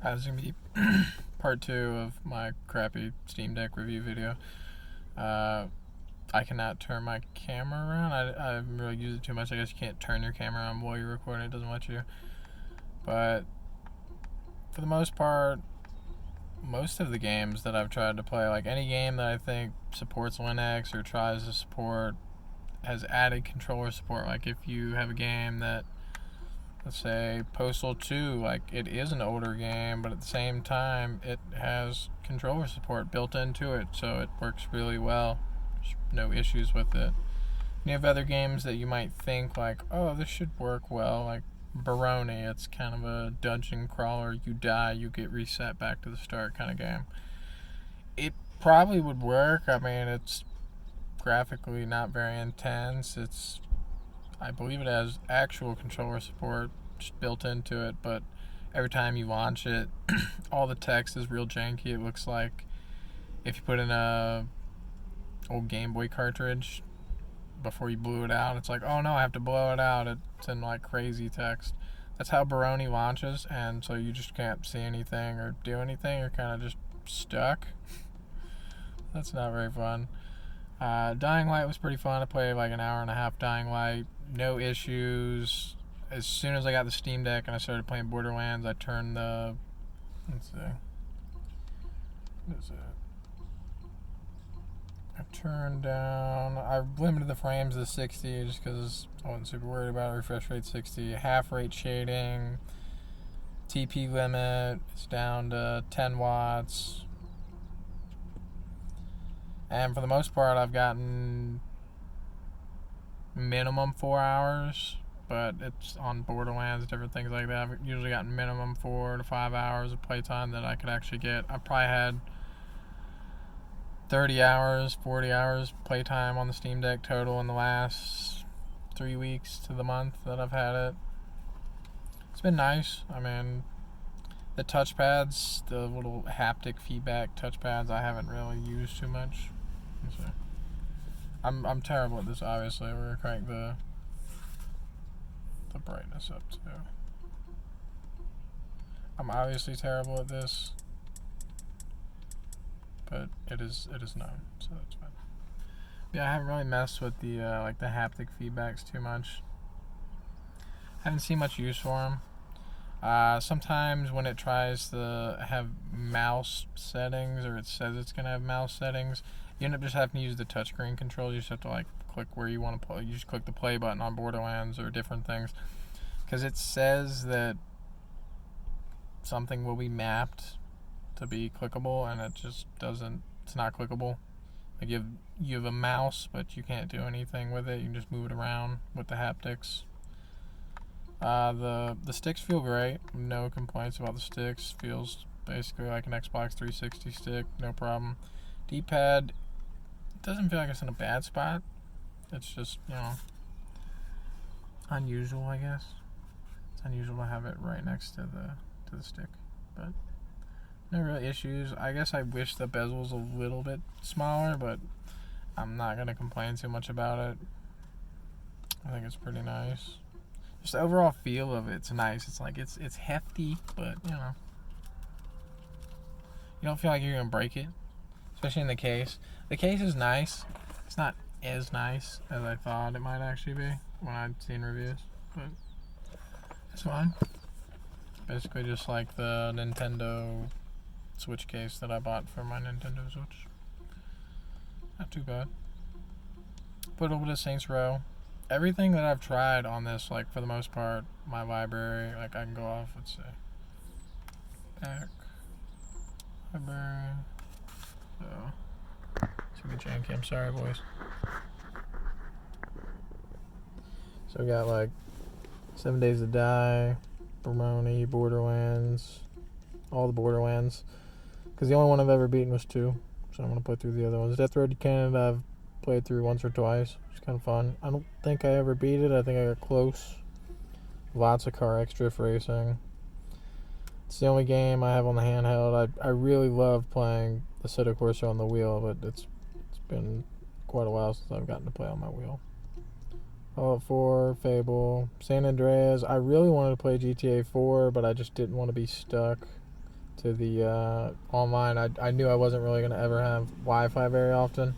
This is going to be part 2 of my crappy Steam Deck review video. I cannot turn my camera around. I haven't really used it too much. I guess you can't turn your camera on while you're recording. It doesn't let you. But for the most part, most of the games that I've tried to play, like any game that I think supports Linux or tries to support, has added controller support. Like if you have a game that, let's say Postal 2, like it is an older game, but at the same time it has controller support built into it, so it works really well. There's no issues with it. And you have other games that you might think like, oh, this should work well, like Baroni. It's kind of a dungeon crawler. You die, you get reset back to the start kind of game. It probably would work. I mean, it's graphically not very intense. I believe it has actual controller support just built into it, but every time you launch it, all the text is real janky. It looks like if you put in a old Game Boy cartridge before you blew it out, it's like, oh no, I have to blow it out. It's in like crazy text. That's how Baroni launches, and so you just can't see anything or do anything. You're kind of just stuck. That's not very fun. Dying Light was pretty fun. I played like an hour and a half Dying Light. No issues. As soon as I got the Steam Deck and I started playing Borderlands, I turned the... Let's see. What is it? I turned down... I limited the frames to 60 just because I wasn't super worried about it. Refresh rate 60. Half rate shading. TP limit is down to 10 watts. And for the most part, I've gotten minimum 4 hours, but it's on Borderlands, different things like that. I've usually gotten minimum 4 to 5 hours of playtime that I could actually get. I probably had 30 hours, 40 hours playtime on the Steam Deck total in the last 3 weeks to the month that I've had it. It's been nice. I mean, the touchpads, the little haptic feedback touchpads, I haven't really used too much. I'm terrible at this, obviously. We're gonna crank the brightness up too. I'm obviously terrible at this, but it is known, so that's fine. Yeah, I haven't really messed with the like the haptic feedbacks too much. Haven't seen much use for them. Sometimes when it tries to have mouse settings, or it says it's gonna have mouse settings, you end up just having to use the touchscreen control. You just have to like click where you want to play. You just click the play button on Borderlands or different things, because it says that something will be mapped to be clickable, and it just doesn't. It's not clickable. Like you have a mouse, but you can't do anything with it. You can just move it around with the haptics. The sticks feel great. No complaints about the sticks. Feels basically like an Xbox 360 stick. No problem. D-pad doesn't feel like it's in a bad spot. It's just, unusual, I guess. It's unusual to have it right next to the stick, but no real issues. I guess I wish the bezel was a little bit smaller, but I'm not gonna complain too much about it. I think it's pretty nice. Just the overall feel of it's nice. It's like it's hefty, but you don't feel like you're gonna break it, especially in the case. The case is nice. It's not as nice as I thought it might actually be when I'd seen reviews, but it's fine. Basically just like the Nintendo Switch case that I bought for my Nintendo Switch. Not too bad. Put a little bit of Saints Row. Everything that I've tried on this, like for the most part, my library, like I can go off, let's see. Back. Library. So. It's gonna be janky, I'm sorry, boys. So we got like 7 Days to Die, Baroni, Borderlands, all the Borderlands. Because the only one I've ever beaten was 2, so I'm gonna play through the other ones. Death Road to Canada I've played through once or twice. It's kind of fun. I don't think I ever beat it. I think I got close. Lots of car extra racing. It's the only game I have on the handheld. I really love playing the Assetto Corsa on the wheel, but it's been quite a while since I've gotten to play on my wheel. Fallout 4, Fable, San Andreas. I really wanted to play GTA 4, but I just didn't want to be stuck to the online. I knew I wasn't really gonna ever have Wi-Fi very often,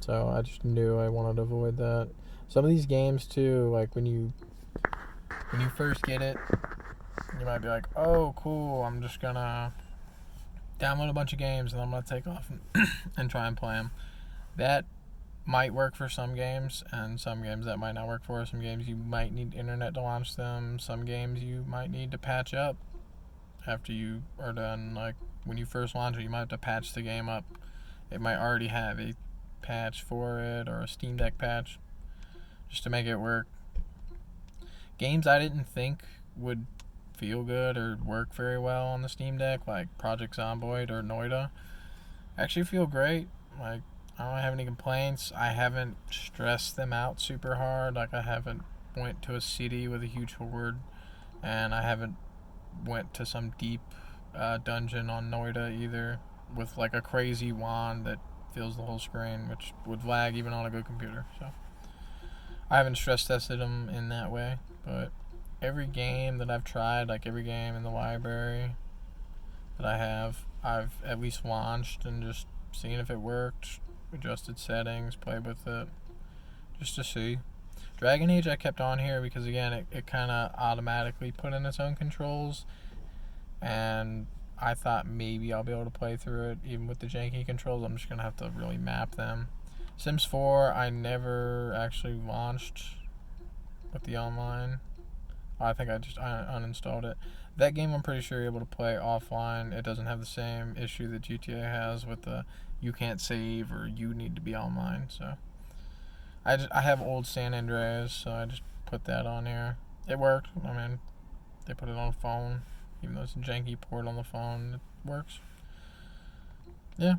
so I just knew I wanted to avoid that. Some of these games too, like when you first get it, you might be like, oh cool, I'm just gonna download a bunch of games and I'm gonna take off and try and play them. That might work for some games, and some games that might not work for. Some games you might need internet to launch them. Some games you might need to patch up after you are done. Like when you first launch it, you might have to patch the game up. It might already have a patch for it or a Steam Deck patch just to make it work. Games I didn't think would feel good or work very well on the Steam Deck, like Project Zomboid or Noida, actually feel great. Like, I don't have any complaints. I haven't stressed them out super hard. Like, I haven't went to a city with a huge horde, and I haven't went to some deep dungeon on Noida either with like a crazy wand that fills the whole screen, which would lag even on a good computer. So I haven't stress tested them in that way, but every game that I've tried, like every game in the library that I have, I've at least launched and just seen if it worked, adjusted settings, played with it, just to see. Dragon Age I kept on here because, again, it kind of automatically put in its own controls, and I thought maybe I'll be able to play through it even with the janky controls. I'm just going to have to really map them. Sims 4 I never actually launched with the online. I think I uninstalled it. That game I'm pretty sure you're able to play offline. It doesn't have the same issue that GTA has with the you can't save or you need to be online. So I have old San Andreas, so I just put that on here. It worked. I mean, they put it on the phone, even though it's a janky port on the phone. It works. Yeah,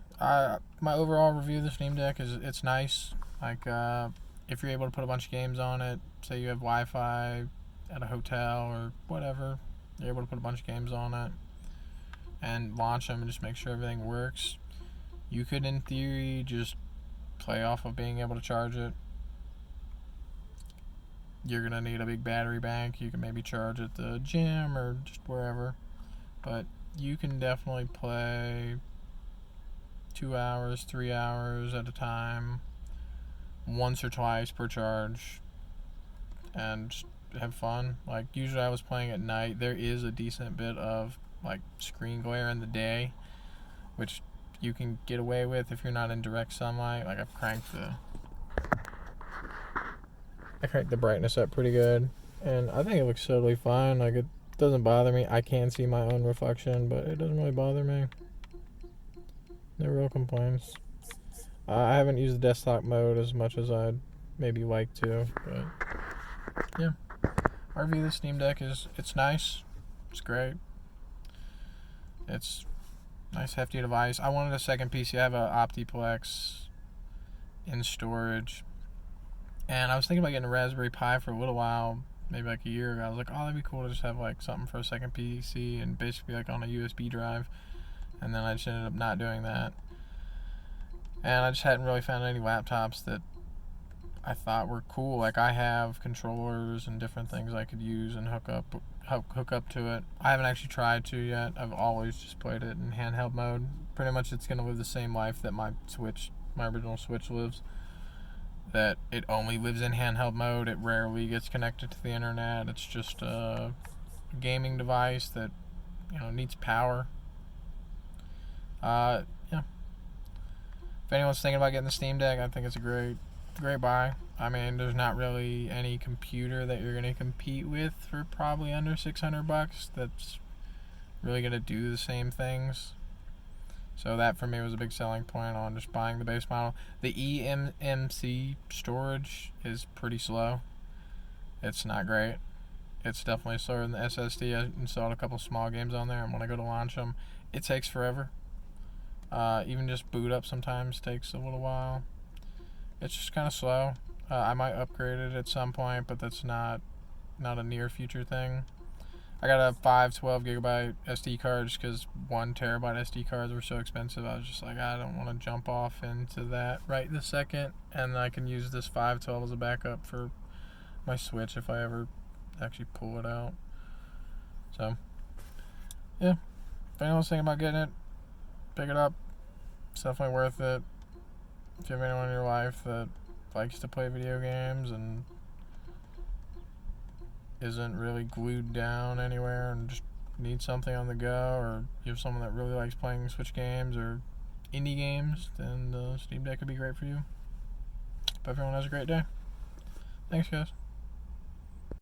my overall review of the Steam Deck is it's nice. Like, if you're able to put a bunch of games on it, say you have Wi-Fi at a hotel or whatever, you're able to put a bunch of games on it and launch them and just make sure everything works. You could, in theory, just play off of being able to charge it. You're going to need a big battery bank. You can maybe charge at the gym or just wherever. But you can definitely play 2 hours, 3 hours at a time, once or twice per charge, and have fun. Like, usually I was playing at night. There is a decent bit of like screen glare in the day, which you can get away with if you're not in direct sunlight. Like, I cranked the brightness up pretty good, and I think it looks totally fine. Like, it doesn't bother me. I can see my own reflection, but it doesn't really bother me. No real complaints. I haven't used the desktop mode as much as I'd maybe like to, but yeah. Our view of the Steam Deck is, it's nice. It's great. It's a nice hefty device. I wanted a second PC. I have an Optiplex in storage, and I was thinking about getting a Raspberry Pi for a little while, maybe like a year ago. I was like, oh, that'd be cool to just have like something for a second PC and basically like on a USB drive. And then I just ended up not doing that. And I just hadn't really found any laptops that I thought were cool. Like, I have controllers and different things I could use and hook up to it. I haven't actually tried to yet. I've always just played it in handheld mode. Pretty much it's going to live the same life that my original Switch lives. That it only lives in handheld mode. It rarely gets connected to the internet. It's just a gaming device that, needs power. Yeah. If anyone's thinking about getting the Steam Deck, I think it's a great buy. I mean, there's not really any computer that you're going to compete with for probably under $600 that's really going to do the same things. So that for me was a big selling point on just buying the base model. The eMMC storage is pretty slow. It's not great. It's definitely slower than the SSD. I installed a couple small games on there, and when I go to launch them, it takes forever. Even just boot up sometimes takes a little while. It's just kind of slow. I might upgrade it at some point, but that's not a near future thing. I got a 512 gigabyte SD card just because 1 terabyte SD cards were so expensive. I was just like, I don't want to jump off into that right this second, and I can use this 512 as a backup for my Switch if I ever actually pull it out. So, yeah. if anyone's thinking about getting it, pick it up. It's definitely worth it. If you have anyone in your life that likes to play video games and isn't really glued down anywhere and just needs something on the go, or you have someone that really likes playing Switch games or indie games, then the Steam Deck could be great for you. Hope everyone has a great day. Thanks, guys.